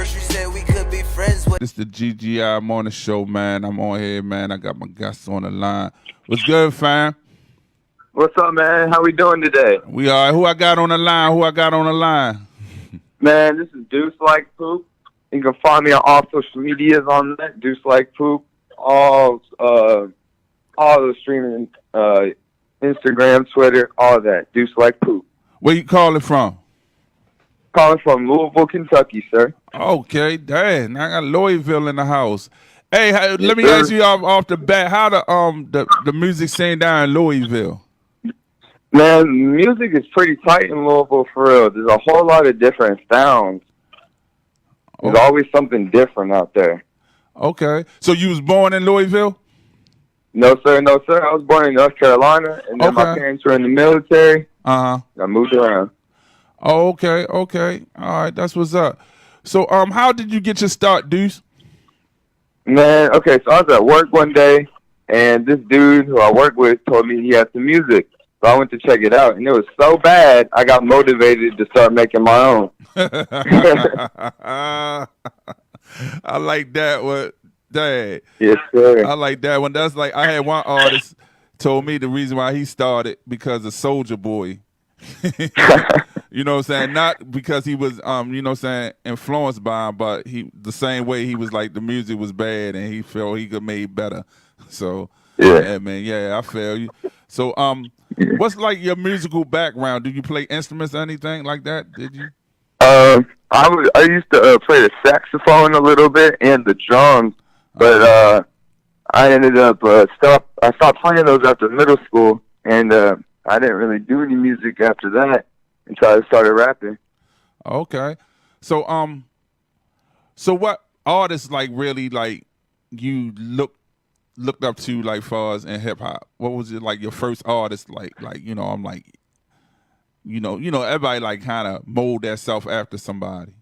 first you said we could be friends with. This is the GGI morning show, man. I'm on here, man. I got my guests on the line. What's good, fam? What's up, man? How we doing today? We are. Who I got on the line? Man, this is Deuce Like Poop. You can find me on all social medias on that. Deuce Like Poop. All the streaming, Instagram, Twitter, all that. Deuce Like Poop. Where you calling from? Calling from Louisville, Kentucky, sir. Okay, dang. I got Louisville in the house. Hey, let me sir. ask you off the bat, how the music scene down in Louisville? Man, music is pretty tight in Louisville, for real. There's a whole lot of different sounds. There's always something different out there. Okay. So you was born in Louisville? No, sir. I was born in North Carolina, and then my parents were in the military. Uh-huh. I moved around. Oh, okay. All right, that's what's up. So, how did you get your start, Deuce? Man, okay, so I was at work one day, and this dude who I work with told me he had some music. So I went to check it out, and it was so bad, I got motivated to start making my own. I like that one. Dang. Yes, sir. I like that one. That's like, I had one artist told me the reason why he started because of Soulja Boy. You know what I'm saying? Not because he was, you know what I'm saying, influenced by him, but the same way he was like the music was bad and he felt he could make better. So, yeah, man, yeah, I feel you. So, what's like your musical background? Do you play instruments or anything like that? Did you? I used to play the saxophone a little bit and the drums, but I ended up I stopped playing those after middle school, and I didn't really do any music after that until I started rapping. Okay, so so what artists like really like you looked up to like far as in hip hop? What was it like your first artist like you know I'm like you know everybody like kind of mold themselves after somebody.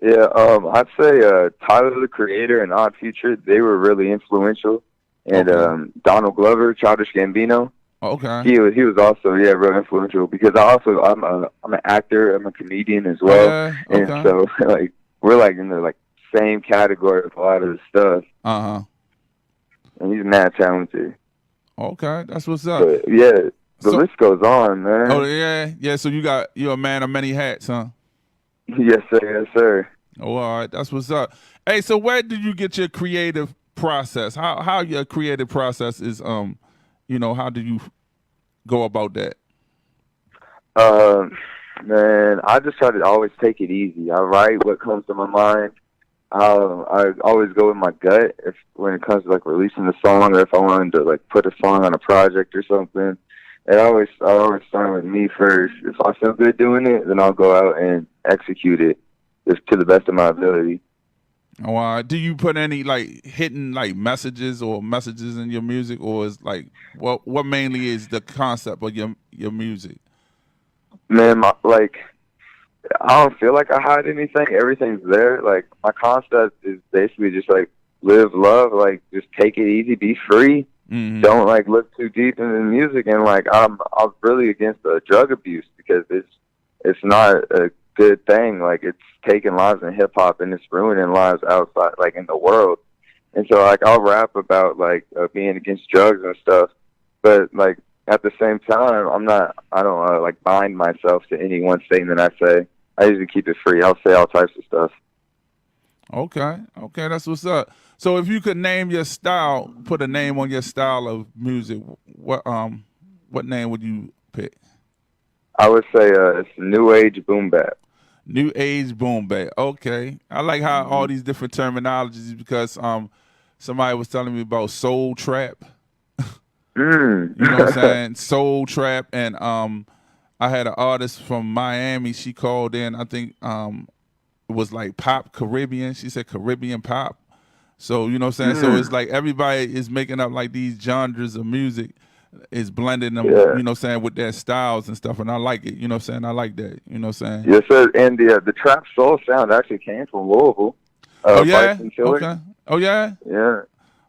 Yeah, I'd say Tyler the Creator and Odd Future, they were really influential, and Donald Glover, Childish Gambino. Okay. He was also real influential because I'm an actor, I'm a comedian as well, and so like we're like in the like same category of a lot of the stuff. And he's mad talented. Okay, that's what's up. But, yeah, the list goes on, man. Oh yeah. So you're a man of many hats, huh? Yes, sir. Oh, all right, that's what's up. Hey, so where did you get your creative process? How your creative process is how do you go about that? Man, I just try to always take it easy. I write what comes to my mind. I always go with my gut when it comes to like releasing a song, or if I wanted to like put a song on a project or something. I always start with me first. If I feel good doing it, then I'll go out and execute it just to the best of my ability. Oh, do you put any like hidden like messages in your music, or is like what mainly is the concept of your music? Man, I don't feel like I hide anything. Everything's there. Like my concept is basically just like live, love, like just take it easy, be free. Mm-hmm. Don't like look too deep into the music, and like I'm really against drug abuse because it's not a good thing. Like it's taking lives in hip hop and it's ruining lives outside, like in the world. And so like I'll rap about like being against drugs and stuff, but like at the same time I don't like bind myself to any one statement I say. I usually keep it free. I'll say all types of stuff. Okay, that's what's up. So if you could name your style, put a name on your style of music, what name would you pick? I would say it's new age boom bap. New age boom bap. Okay, I like how all these different terminologies because somebody was telling me about soul trap. You know what I'm saying? Soul trap, and I had an artist from Miami. She called in. I think it was like pop Caribbean. She said Caribbean pop. So, you know what I'm saying? So it's like everybody is making up like these genres of music, is blending them, you know what I'm saying, with their styles and stuff. And I like it. You know what I'm saying? I like that. You know what I'm saying? Yes, sir. And the trap soul sound actually came from Louisville. Oh, yeah? Okay. Oh, yeah? Yeah.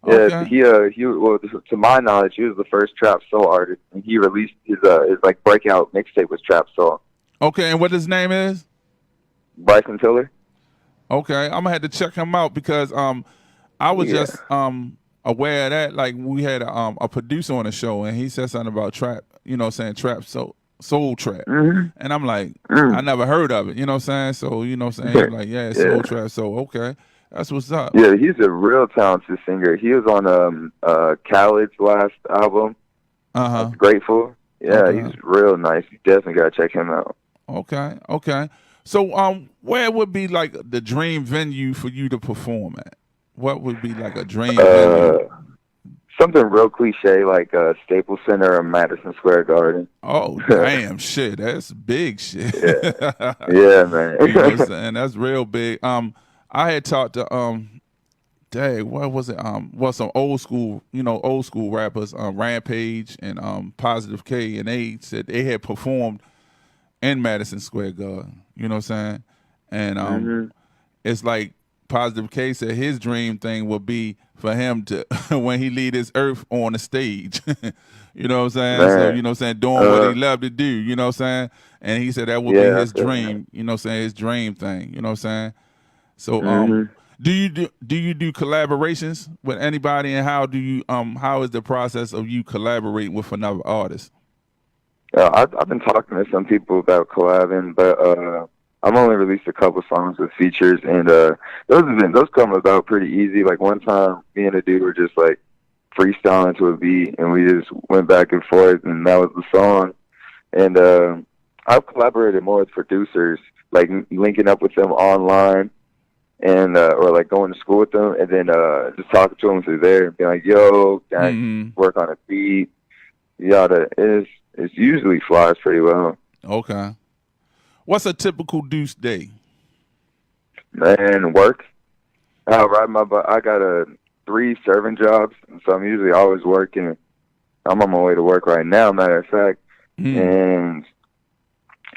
Okay. Yeah, he well, to my knowledge, he was the first trap soul artist, and he released his like breakout mixtape was Trap Soul. Okay, and what his name is? Bryson Tiller. Okay, I'm gonna have to check him out because I was Yeah. just aware of that. Like we had a producer on the show and he said something about trap. You know, what I'm saying trap, soul trap, and I'm like, I never heard of it. You know, what I'm saying so. You know, what I'm saying he's like, yeah, Yeah. soul trap. So okay, that's what's up. Yeah, he's a real talented singer. He was on Khaled's last album, Uh huh. Grateful. Yeah, Okay. he's real nice. You definitely gotta check him out. Okay. Okay. So where would be like the dream venue for you to perform at? What would be like a dream venue? Uh, Something real cliche like Staples Center or Madison Square Garden. Oh damn, shit, that's big shit. Yeah, yeah, man. You know what I'm saying? That's real big. I had talked to dang, what was it? Well, some old school, old school rappers, Rampage and Positive K, and they said they had performed in Madison Square Garden. You know what I'm saying? And it's like Positive K said his dream thing would be for him to when he lead his earth on the stage. You know what I'm saying? Man. So, you know what I'm saying, doing what he loved to do, you know what I'm saying? And he said that would be his dream, you know what I'm saying, his dream thing, you know what I'm saying? So do you do collaborations with anybody, and how do you how is the process of you collaborating with another artist? I've been talking to some people about collabing, but I've only released a couple songs with features, and those come about pretty easy. Like one time, me and a dude were just like freestyling to a beat, and we just went back and forth, and that was the song. And I've collaborated more with producers, like linking up with them online, and or like going to school with them, and then just talking to them through there, and being like, "Yo, can I work on a beat?" Yada. It's usually flies pretty well. Okay. What's a typical Deuce day? Man, work. I ride my bike. I got 3 serving jobs, so I'm usually always working. I'm on my way to work right now, matter of fact. And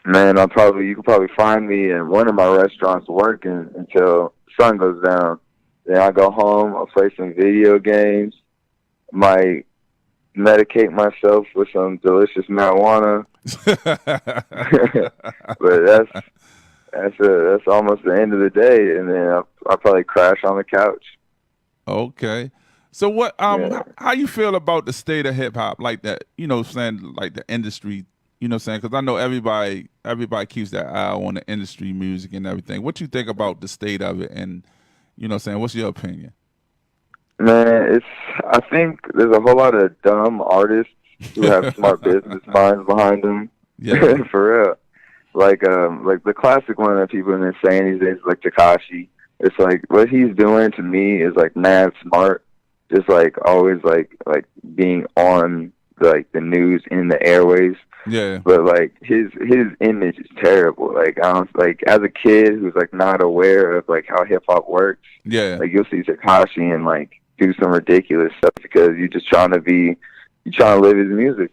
man, you could probably find me in one of my restaurants working until the sun goes down. Then I go home. I'll play some video games. Might medicate myself with some delicious marijuana. But that's almost the end of the day, and then I'll probably crash on the couch. Okay. So what how you feel about the state of hip hop, like that, you know, saying like the industry, you know, saying, because I know everybody keeps their eye on the industry music and everything. What you think about the state of it, and you know, saying, what's your opinion? Man, I think there's a whole lot of dumb artists who have smart business minds behind them. Yeah. For real. Like the classic one that people have been saying these days is like Tekashi. It's like what he's doing to me is like mad smart. Just like always like being on like the news in the airways. Yeah. But like his image is terrible. Like I don't, like as a kid who's like not aware of like how hip hop works. Yeah. Like you'll see Tekashi and like do some ridiculous stuff because you're trying to live his music.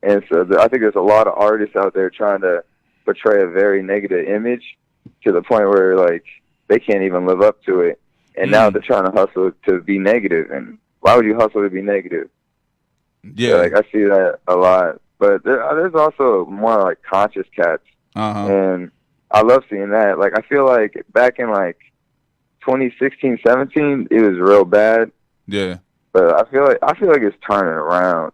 And so I think there's a lot of artists out there trying to portray a very negative image to the point where like they can't even live up to it. And now they're trying to hustle to be negative. And why would you hustle to be negative? Yeah. So, like I see that a lot. But there's also more like conscious cats. And I love seeing that. Like I feel like back in like 2016, 17, it was real bad. Yeah. But I feel like it's turning around.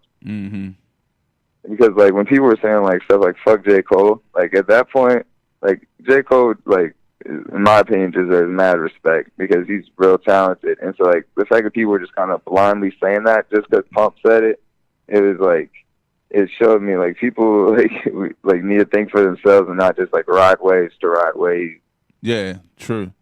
Because like when people were saying like stuff like "fuck J. Cole," like at that point, like J. Cole, like in my opinion, deserves mad respect because he's real talented. And so like the fact that people were just kind of blindly saying that just because Pump said it, it was like it showed me like people like need to think for themselves and not just like ride waves to ride waves. Yeah, true.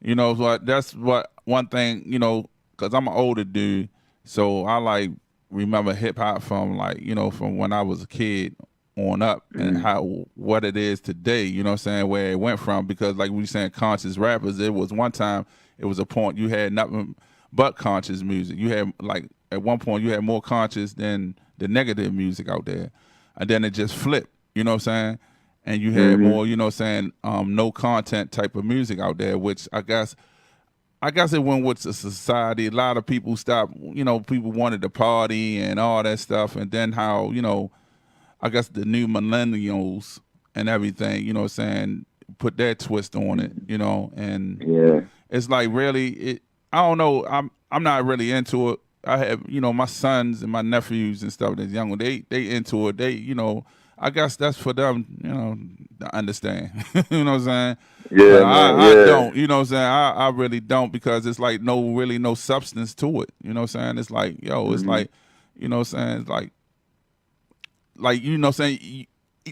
You know, so that's what one thing, you know, because I'm an older dude, so I like remember hip hop from like, you know, from when I was a kid on up and what it is today, you know what I'm saying, where it went from, because like we were saying conscious rappers, it was one time, it was a point you had nothing but conscious music. You had like at one point you had more conscious than the negative music out there. And then it just flipped, you know what I'm saying? And you had more, you know what I'm saying, no content type of music out there, which I guess it went with the society. A lot of people stopped, you know, people wanted to party and all that stuff. And then how, you know, I guess the new millennials and everything, you know what I'm saying, put that twist on it, you know, and Yeah. it's like really I don't know, I'm not really into it. I have, you know, my sons and my nephews and stuff that's younger, they into it. They, you know, I guess that's for them, you know, to understand. You know what I'm saying? Yeah, But man. I Yeah. don't, you know what I'm saying? I really don't, because it's like no substance to it. You know what I'm saying? It's like, yo, it's like, you know what I'm saying? It's like, you know what I'm saying?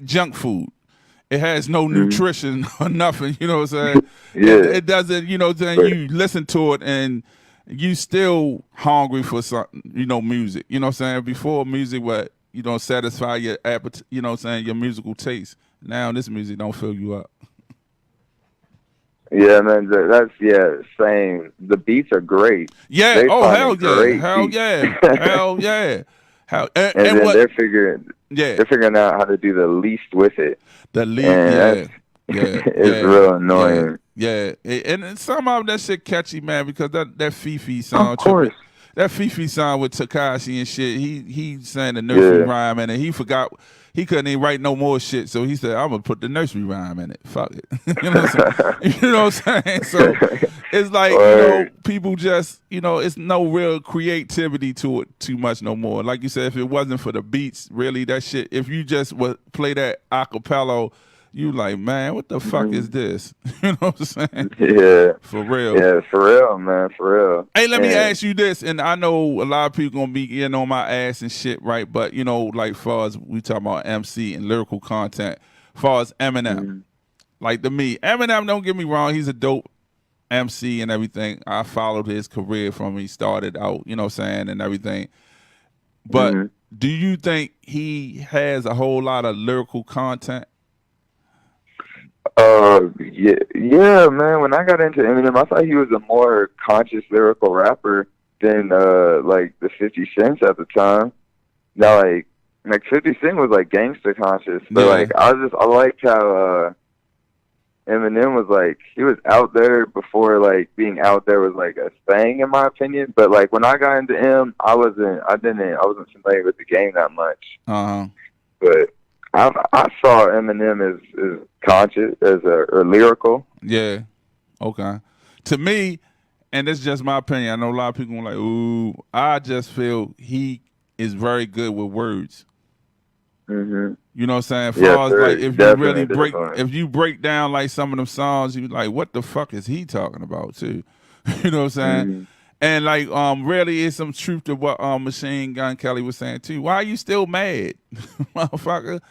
Junk food. It has no nutrition or nothing, you know what I'm saying? Yeah. It doesn't, you know what I'm saying? You listen to it and you still hungry for something, you know, music. You know what I'm saying? Before, music would, you know, satisfy your appetite, you know what I'm saying, your musical taste. Now this music don't fill you up. Yeah, man. That's same. The beats are great. Yeah. They Oh, finding hell yeah. great Hell beats. yeah. Hell yeah. And And then what? they're figuring out how to do the least with it. The lead, And yeah. that's Yeah. real annoying. Yeah. And somehow that shit catchy, man, because that Fifi song. Of course. That Fifi song with Takashi and shit, he sang the nursery rhyme in it. He forgot he couldn't even write no more shit, so he said, I'm gonna put the nursery rhyme in it. Fuck it. You know what I'm saying? You know what I'm saying? So it's like, you know, people just, you know, it's no real creativity to it too much no more. Like you said, if it wasn't for the beats, really that shit, if you just would play that acapella, you like, man, what the fuck is this? You know what I'm saying? Yeah. For real. Yeah, for real, man, for real. Hey, let me ask you this, and I know a lot of people gonna be getting on my ass and shit, right? But you know, like far as we talk about MC and lyrical content, far as Eminem, like to me, Eminem, don't get me wrong, he's a dope MC and everything. I followed his career from when he started out, you know what I'm saying, and everything. But do you think he has a whole lot of lyrical content? Yeah, man. When I got into Eminem, I thought he was a more conscious lyrical rapper than like the 50 Cents at the time. Now, like 50 Cent was like gangster conscious, but like I liked how Eminem was like, he was out there before like being out there was like a thing in my opinion. But like when I got into him, I wasn't familiar with the game that much. But I saw Eminem as conscious, or lyrical. Yeah. Okay. To me, and it's just my opinion, I know a lot of people are like, ooh, I just feel he is very good with words. You know what I'm saying? As far as like, if you really if you break down like some of them songs, you like, what the fuck is he talking about too? You know what I'm saying? And like, really is some truth to what Machine Gun Kelly was saying too. Why are you still mad, motherfucker?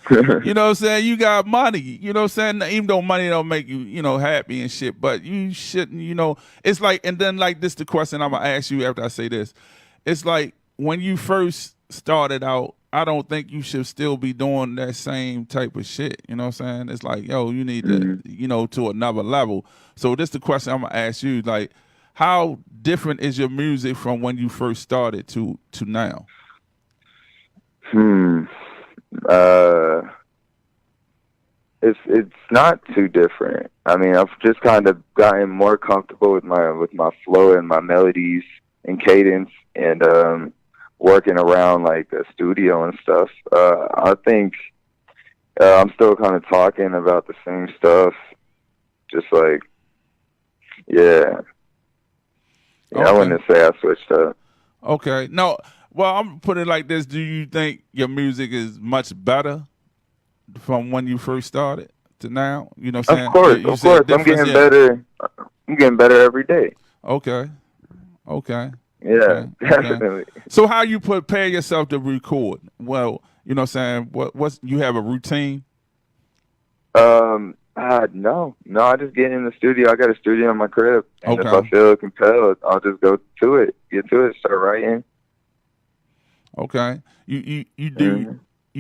You know what I'm saying? You got money. You know what I'm saying? Even though money don't make you, you know, happy and shit, but you shouldn't, you know. It's like, and then like this, the question I'm gonna ask you after I say this. It's like when you first started out, I don't think you should still be doing that same type of shit. You know what I'm saying? It's like, yo, you need to, you know, to another level. So this the question I'm gonna ask you, like, how different is your music from when you first started to now? It's not too different. I mean, I've just kind of gotten more comfortable with my flow and my melodies and cadence, and working around like a studio and stuff. I think I'm still kind of talking about the same stuff, just like, yeah. Okay. I wouldn't say I switched up. Okay. No, well, I'm going to put it like this. Do you think your music is much better from when you first started to now? You know what I'm saying? Of course. I'm getting better. I'm getting better every day. Okay. Yeah, definitely. So how you prepare yourself to record? Well, you know what I'm saying? What's you have a routine? No. I just get in the studio. I got a studio in my crib, and if I feel compelled, I'll just go to it, get to it, start writing. Okay. You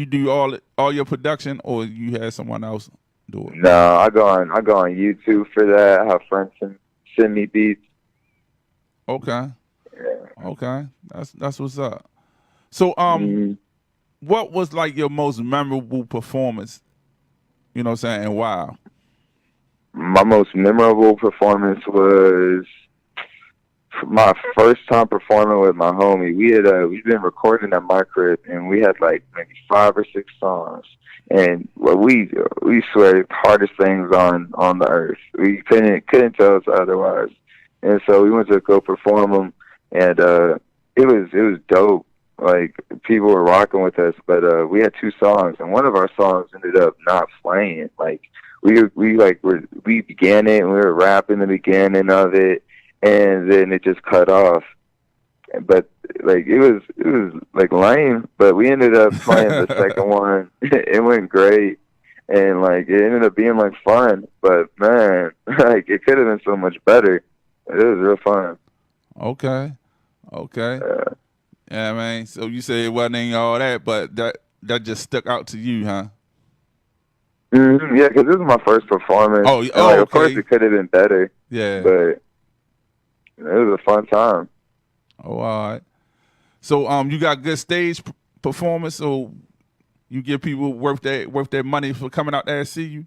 do all your production, or you have someone else do it? No, I go on YouTube for that. I have friends send me beats. Okay. Yeah. Okay. That's what's up. So what was like your most memorable performance? You know what I'm saying, and why? My most memorable performance was my first time performing with my homie. We'd been recording at my crib, and we had like maybe 5 or 6 songs. And we swear the hardest things on the earth. We couldn't tell us otherwise. And so we went to go perform them, and it was dope. Like, people were rocking with us, but we had 2 songs, and one of our songs ended up not playing. Like, we began it, and we were rapping the beginning of it, and then it just cut off. But like, it was like lame, but we ended up playing the second one. It went great, and like, it ended up being like fun. But man, like, it could have been so much better. It was real fun. Okay. Yeah, man. So you say it wasn't all that, but that just stuck out to you, huh? Mm-hmm. Yeah, because this was my first performance. Oh, like, okay. Of course, it could have been better. Yeah, but it was a fun time. Oh, all right. So, you got good stage performance, so you give people worth their money for coming out there to see you?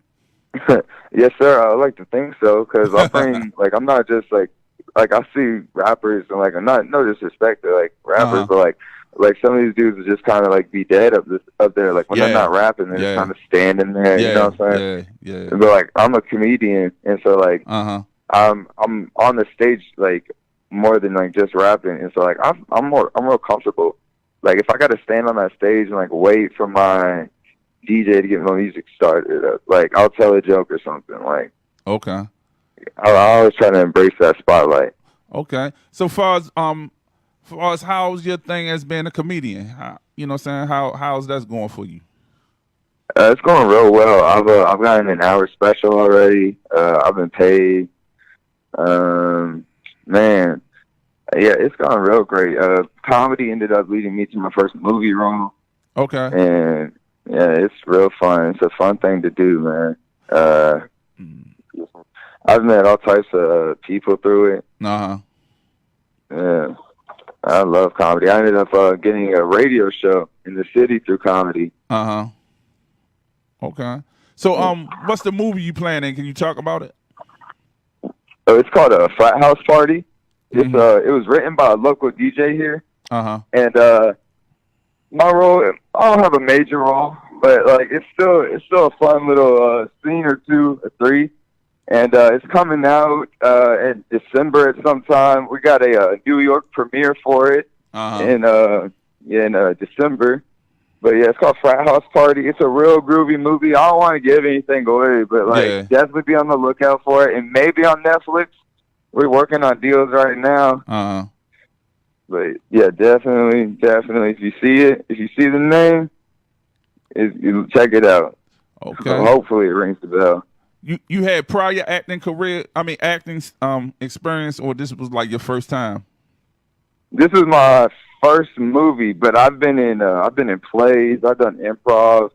Yes, sir. I like to think so, because I bring, like, I'm not just, like I see rappers, and, like, I'm not, no disrespect to, like, rappers, but, like, some of these dudes will just kind of, like, be dead up there. Like, when they're not rapping, they're just kind of standing there, you know what I'm saying? Yeah. But, like, I'm a comedian, and so, like, I'm on the stage, like, more than like just rapping, and so like I'm more comfortable. Like, if I got to stand on that stage and like wait for my DJ to get my music started, like, I'll tell a joke or something. Like, okay, I always try to embrace that spotlight. Okay, so far as how's your thing as being a comedian? You know what I'm saying? How's that going for you? It's going real well. I've gotten an hour special already. I've been paid. Man, yeah, it's gone real great. Comedy ended up leading me to my first movie role. Okay. And yeah, it's real fun. It's a fun thing to do, man. I've met all types of people through it. Uh-huh. Yeah, I love comedy. I ended up getting a radio show in the city through comedy. Uh-huh. Okay. So, what's the movie you playing in? Can you talk about it? It's called a Frat House Party. It's it was written by a local DJ here. Uh-huh. And my role, I don't have a major role, but like, it's still a fun little scene or 2 or 3. And it's coming out in December at some time. We got a New York premiere for it in December. But yeah, it's called Frat House Party. It's a real groovy movie. I don't want to give anything away, but like, definitely be on the lookout for it, and maybe on Netflix. We're working on deals right now. Uh-huh. But yeah, definitely. If you see the name, you check it out. Okay. So hopefully it rings the bell. You had prior acting experience, or this was like your first time? This is my first movie, but I've been in plays. I've done improv.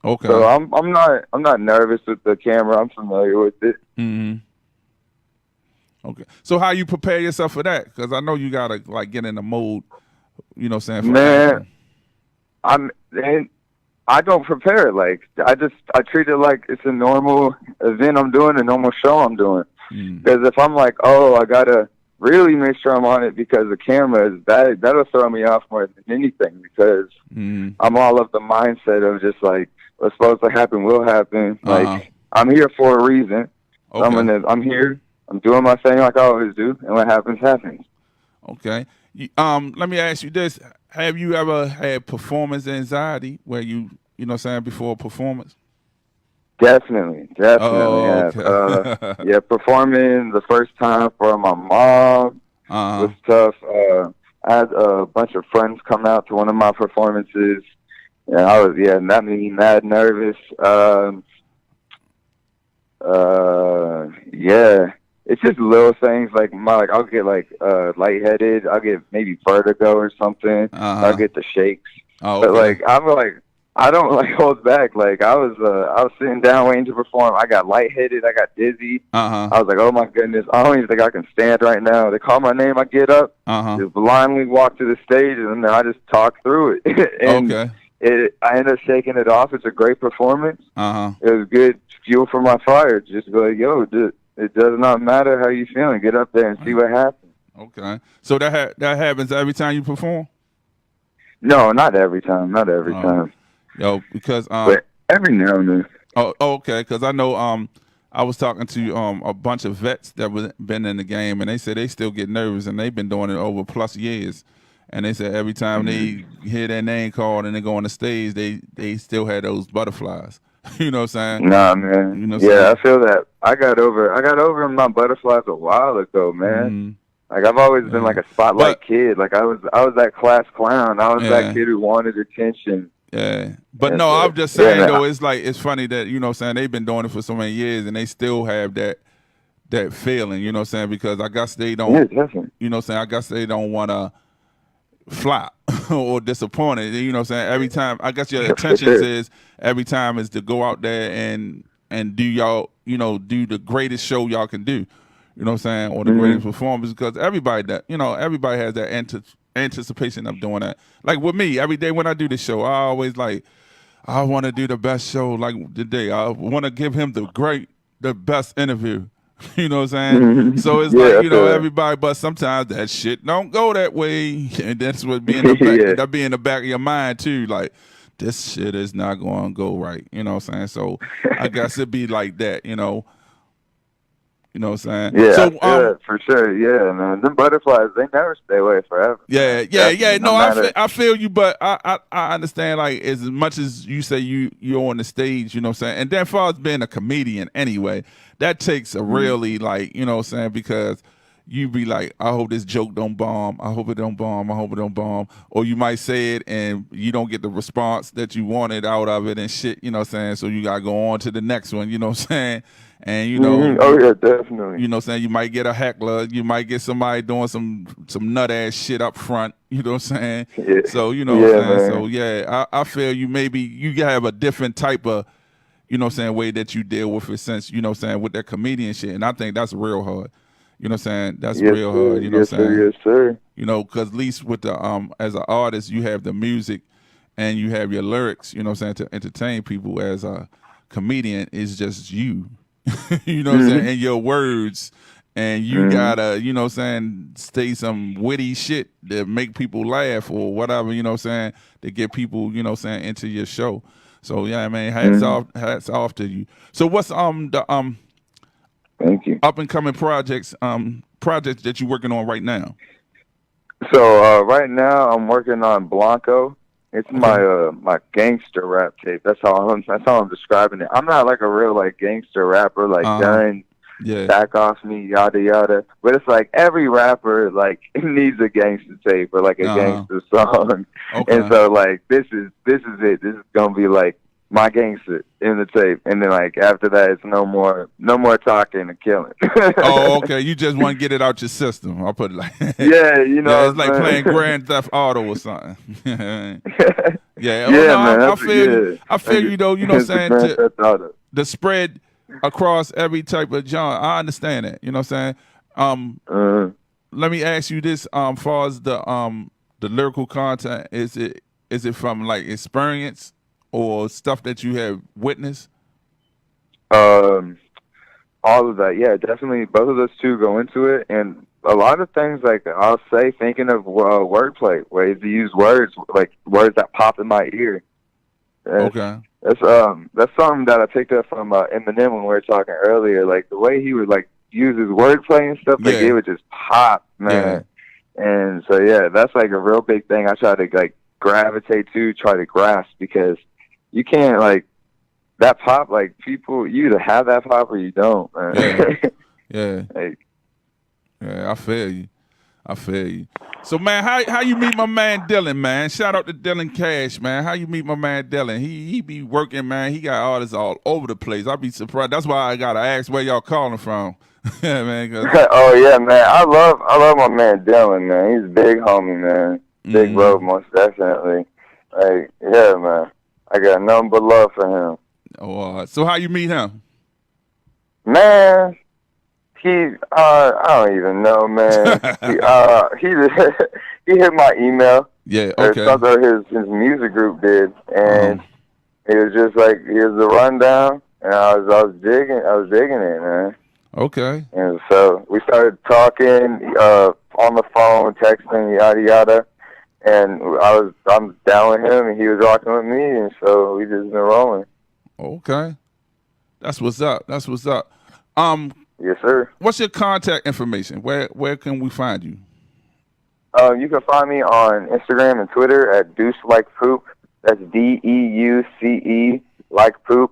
Okay. So I'm not nervous with the camera. I'm familiar with it. Mm-hmm. Okay. So how you prepare yourself for that? Because I know you gotta like get in the mode. You know what I'm saying? Man, I don't prepare it. Like, I treat it like it's a normal event I'm doing, a normal show I'm doing. Because if I'm like, oh, I gotta really make sure I'm on it because the camera is bad, that'll throw me off more than anything, because I'm all of the mindset of just like, what's supposed to happen will happen. Like, I'm here for a reason. Okay. I'm here. I'm doing my thing like I always do, and what happens, happens. Okay. Let me ask you this. Have you ever had performance anxiety where you know what I'm saying, before a performance? Definitely okay. have. Yeah, performing the first time for my mom was tough. I had a bunch of friends come out to one of my performances, and that made me mad nervous. Yeah. It's just little things like I'll get like lightheaded. I'll get maybe vertigo or something. I'll get the shakes. Oh, okay. But like, I don't like hold back. Like, I was sitting down waiting to perform. I got lightheaded. I got dizzy. I was like, oh my goodness, I don't even think I can stand right now. They call my name, I get up, just blindly walk to the stage, and then I just talk through it. And I end up shaking it off. It's a great performance. It was good fuel for my fire. Just go like, yo, it does not matter how you feeling. Get up there and see what happens. Okay. So that happens every time you perform? No, not every time. Not every time. Yo, because But every now and then. okay, because I know I was talking to a bunch of vets that was been in the game, and they said they still get nervous, and they've been doing it over plus years. And they said every time they hear their name called and they go on the stage, they still had those butterflies. You know what I'm saying? Nah, man. You know what yeah, I'm I feel that. I got over my butterflies a while ago, man. Mm-hmm. Like I've always been like a spotlight kid. Like I was that class clown. I was that kid who wanted attention. Yeah. But and no, so, I'm just saying man, though, it's funny that, you know what I'm saying, they've been doing it for so many years and they still have that feeling, you know what I'm saying? Because I guess they don't definitely. you know what I'm saying, I guess they don't wanna flop or disappointed. You know what I'm saying? Every time I guess your intentions is every time is to go out there and do y'all, you know, do the greatest show y'all can do. You know what I'm saying? Or the greatest performance, because everybody has that anticipation of doing that. Like with me, every day when I do the show, I always I want to do the best show like today. I want to give him the best interview. You know what I'm saying? So it's like, you know, everybody, but sometimes that shit don't go that way. And that's what be in the back, that be in the back of your mind too. Like, this shit is not going to go right. You know what I'm saying? So I guess it be like that, you know. You know what I'm saying? Yeah, so for sure. Yeah, man. Them butterflies, they never stay away forever. Yeah. No, I feel you, but I understand. Like as much as you say you're on the stage, you know what I'm saying. And then, as far as being a comedian, anyway, that takes a really like, you know what I'm saying, because you be like, I hope this joke don't bomb. I hope it don't bomb. I hope it don't bomb. Or you might say it and you don't get the response that you wanted out of it and shit. You know what I'm saying. So you gotta go on to the next one. You know what I'm saying. And you know, oh yeah, definitely. You know what I'm saying? You might get a heckler, you might get somebody doing some nut ass shit up front, you know what I'm saying? Yeah. So, you know what I'm saying? Man. So yeah, I feel you maybe you have a different type of, you know what I'm saying, way that you deal with it since, you know what I'm saying, with that comedian shit. And I think that's real hard. You know what I'm saying? That's real hard, you know what I'm saying? Yes, sir. You know, cause at least with the as an artist you have the music and you have your lyrics, you know what I'm saying, to entertain people. As a comedian, it's just you. You know what I'm saying, and your words, and you gotta, you know what I'm saying, say some witty shit that make people laugh or whatever, you know what I'm saying, to get people, you know what I'm saying, into your show. So yeah, man, hats off to you. So what's the thank you, up and coming projects that you're working on right now? So right now I'm working on Blanco. It's my gangster rap tape. That's how I'm describing it. I'm not like a real like gangster rapper, like done, back off me, yada yada. But it's like every rapper like needs a gangster tape or like a gangster song. Okay. And so like this is it. This is gonna be like my gangster in the tape, and then like after that, it's no more talking and killing. Oh, okay. You just want to get it out your system. I'll put it like yeah, you know, yeah, it's like playing Grand Theft Auto or something. Man. I feel you. I feel you though. You know what I'm saying? The spread across every type of genre. I understand that. You know what I'm saying? Let me ask you this: far as the lyrical content, is it from like experience or stuff that you have witnessed? All of that, yeah, definitely. Both of those two go into it, and a lot of things like I'll say, thinking of wordplay, ways to use words, like words that pop in my ear. Okay, that's something that I picked up from Eminem when we were talking earlier. Like the way he would like use his wordplay and stuff, like it would just pop, man. Yeah. And so yeah, that's like a real big thing. I try to like gravitate to, try to grasp, because you can't like that pop, like people, you either have that pop or you don't, man. Yeah. Yeah, I feel you. So man, how you meet my man Dylan, man? Shout out to Dylan Cash, man. How you meet my man Dylan? He be working, man. He got artists all over the place. I'd be surprised. That's why I gotta ask where y'all calling from. Yeah, man. Oh yeah, man. I love my man Dylan, man. He's a big homie, man. Big bro, most definitely. Like, yeah, man. I got nothing but love for him. Oh, so how you meet him? Man, I don't even know, man. He hit my email. Yeah, okay. Or something his music group did, and it was just like, here's the rundown, and I was digging it, man. Okay. And so we started talking. on the phone, texting, yada yada. And I'm down with him, and he was rocking with me, and so we just been rolling. Okay, that's what's up. That's what's up. Yes, sir. What's your contact information? Where can we find you? You can find me on Instagram and Twitter at Deuce Like Poop. That's DEUCE like poop.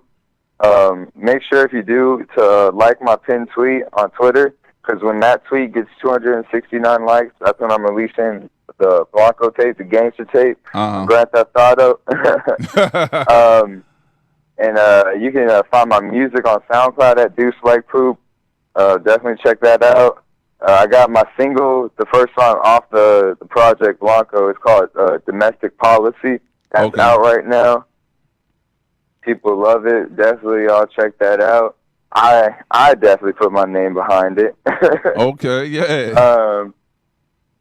Make sure if you do to like my pinned tweet on Twitter, because when that tweet gets 269 likes, that's when I'm releasing the Blanco tape, the gangster tape, Grand Theft Auto. And you can find my music on SoundCloud at Deuce Like Poop. Definitely check that out. I got my single, the first song off the project Blanco. It's called Domestic Policy. That's out right now. People love it. Definitely, y'all check that out. I definitely put my name behind it. Okay, yeah.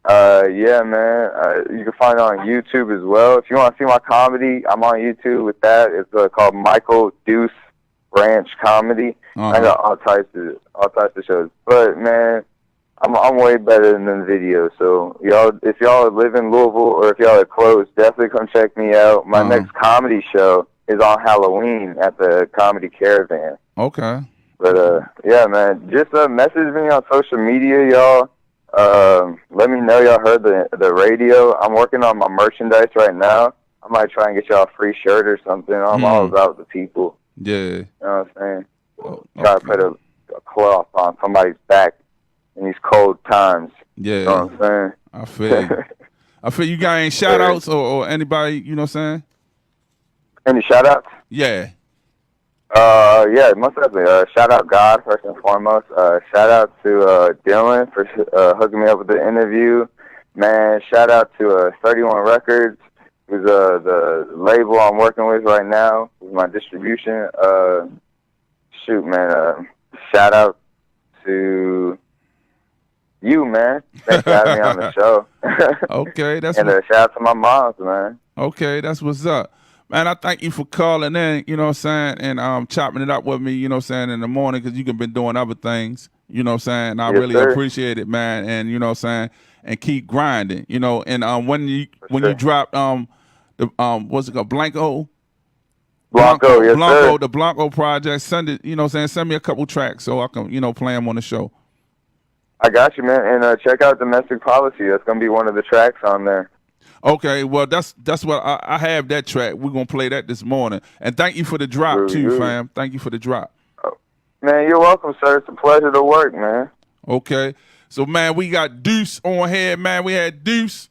Yeah, man. You can find it on YouTube as well. If you want to see my comedy, I'm on YouTube with that. It's called Michael Deuce Branch Comedy. I got all types of shows. But man, I'm way better than the video. So y'all, if y'all live in Louisville or if y'all are close, definitely come check me out. My next comedy show is on Halloween at the Comedy Caravan. Okay. But yeah, man, just message me on social media, y'all. Let me know y'all heard the radio. I'm working on my merchandise right now. I might try and get y'all a free shirt or something. I'm all about the people. Yeah. You know what I'm saying? Try to put a cloth on somebody's back in these cold times. Yeah. You know what I'm saying? I feel you. I feel you got any shout outs or anybody, you know what I'm saying? Any shout outs? Yeah. Yeah, most definitely. Shout out God first and foremost. Shout out to Dylan for hooking me up with the interview. Man, shout out to 31 Records, who's the label I'm working with right now with my distribution. Shoot, man. Shout out to you, man. Thanks for having me on the show. Okay, that's and shout out to my moms, man. Okay, that's what's up. Man, I thank you for calling in, you know what I'm saying, and chopping it up with me, you know what I'm saying, in the morning, because you have been doing other things, you know what I'm saying. I really appreciate it, man, and you know what I'm saying, and keep grinding, you know. And when you drop the what's it called, Blanco, yes, sir. The Blanco project, send it, you know what I'm saying, send me a couple tracks so I can, you know, play them on the show. I got you, man, and check out Domestic Policy. That's gonna be one of the tracks on there. Okay, well, that's what I have that track. We're going to play that this morning. And thank you for the drop, too, fam. Thank you for the drop. Oh, man, you're welcome, sir. It's a pleasure to work, man. Okay. So, man, we got Deuce on here, man. We had Deuce,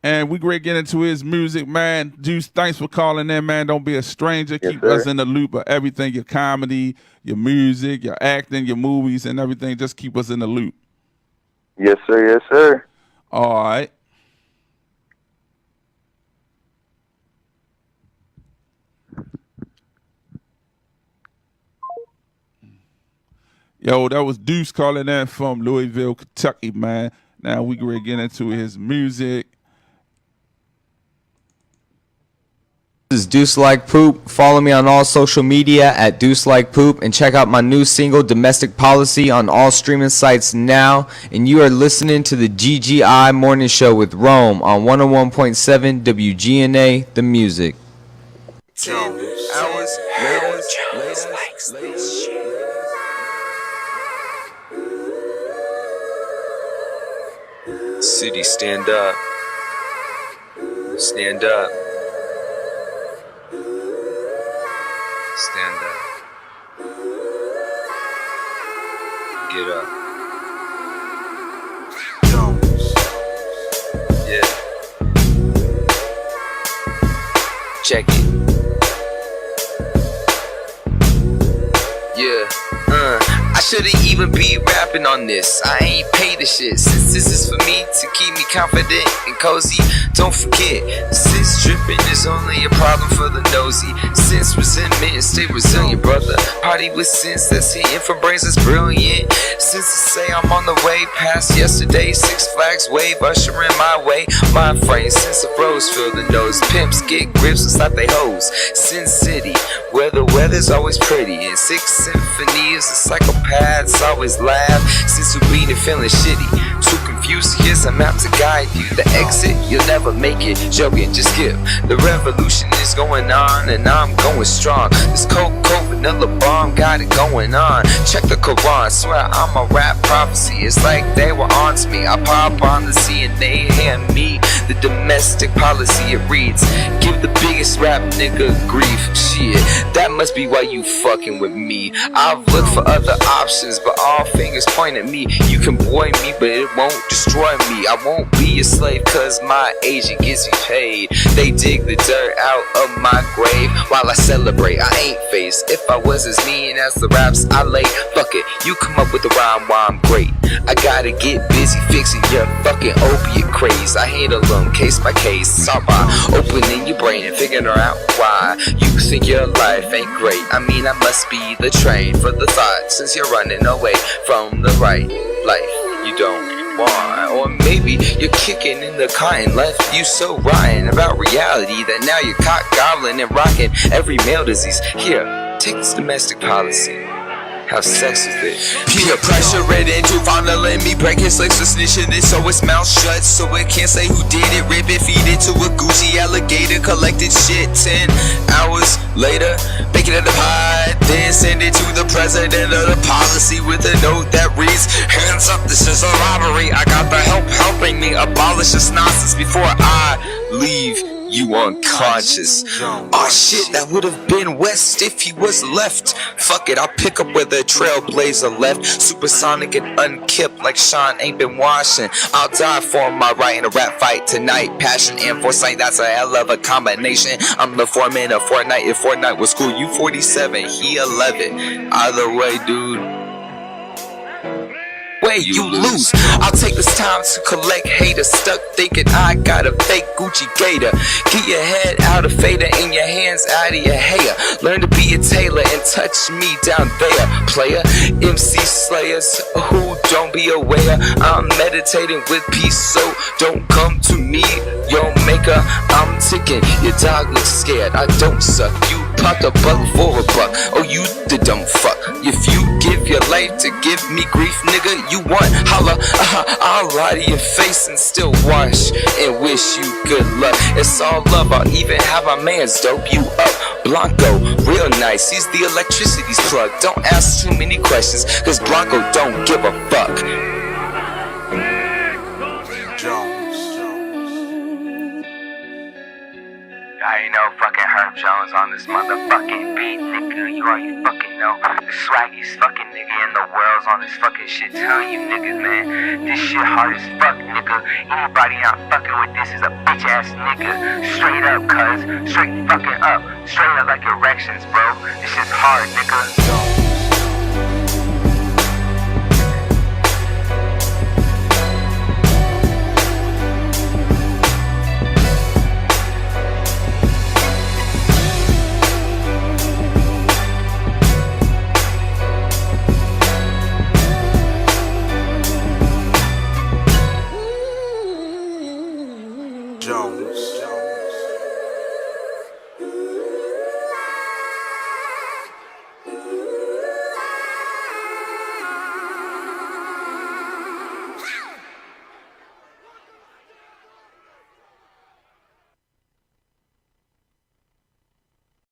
and we great get into his music, man. Deuce, thanks for calling in, man. Don't be a stranger. Yes, keep sir. us in the loop of everything, your comedy, your music, your acting, your movies, and everything. Just keep us in the loop. Yes, sir. Yes, sir. All right. Yo, that was Deuce calling in from Louisville, Kentucky, man. Now we gonna get into his music. This is Deuce Like Poop. Follow me on all social media at Deuce Like Poop, and check out my new single Domestic Policy on all streaming sites now. And you are listening to the GGI Morning Show with Rome on 101.7 WGNA The Music. 10 hours later, likes this shit. City, stand up. Stand up. Stand up. Get up. Yeah. Check it. Yeah. I shouldn't even be rapping on this. I ain't paid the shit. Since this is for me to keep me confident and cozy, don't forget, since dripping is only a problem for the nosy. Since resentment and stay resilient, brother. Party with sense that's hitting from brains that's brilliant. Since to say I'm on the way past yesterday, Six Flags wave ushering my way. Mind frame, since the bros fill the nose. Pimps get grips and slap they hoes. Sin City, where the weather's always pretty. And Sixth Symphony is a psychopath dads always laugh. Since we've been feeling shitty, too confused, here's a map to guide you. The exit, you'll never make it. Joking, just skip. The revolution is going on, and I'm going strong. This cold vanilla bomb got it going on. Check the Quran, swear I'm a rap prophecy. It's like they were on to me. I pop on the scene and they hand me the domestic policy. It reads, give the biggest rap nigga grief. Shit, that must be why you fucking with me. I've looked for other options, but all fingers point at me. You can boy me, but it won't destroy me. I won't be a slave cause my agent gets me paid. They dig the dirt out of my grave while I celebrate. I ain't faced. If I was as mean as the raps I lay, fuck it, you come up with a rhyme while I'm great. I gotta get busy fixing your fucking opiate craze. I handle them case by case. It's all by opening your brain and figuring out why you think your life ain't great. I mean, I must be the train for the thought, since you're running away from the right life you don't want. Or maybe you're kicking in the car and left you so rotten about reality that now you're cock gobbling and rocking every male disease. Here, take this domestic policy. Have sex with it. Peer pressure read into fondling me, break his legs for snitching it so its mouth shut, so it can't say who did it. Rip it, feed it to a Gucci alligator, collected shit 10 hours later, bake it in the pot, then send it to the president of the policy with a note that reads, hands up, this is a robbery. I got the help helping me abolish this nonsense before I leave you unconscious. Oh shit, that would have been West if he was left. Fuck it, I'll pick up where the trailblazer left. Supersonic and unkept like Sean ain't been washing. I'll die for my right in a rap fight tonight. Passion and foresight, that's a hell of a combination. I'm the foreman of Fortnite. If Fortnite was cool, you 47, he 11. Either way, dude, you lose. I'll take this time to collect haters stuck thinking I got a fake Gucci gator. Get your head out of fader and your hands out of your hair. Learn to be a tailor and touch me down there, player. MC slayers who don't be aware I'm meditating with peace, so don't come to me, your maker. I'm ticking, your dog looks scared, I don't suck. You popped a buck for a buck, oh you the dumb fuck. If you give your life to give me grief, nigga, you want holla, I'll lie to your face and still wash and wish you good luck. It's all love, I'll even have my mans dope you up. Blanco, real nice, he's the electricity's plug. Don't ask too many questions, cause Blanco don't give a fuck. I ain't no fucking Herb Jones on this motherfucking beat, nigga. You already fucking know. The swaggiest fucking nigga in the world's on this fucking shit. Telling you niggas, man, this shit hard as fuck, nigga. Anybody not fucking with this is a bitch ass nigga. Straight up, cuz. Straight fucking up. Straight up like erections, bro. This shit's hard, nigga. Jones.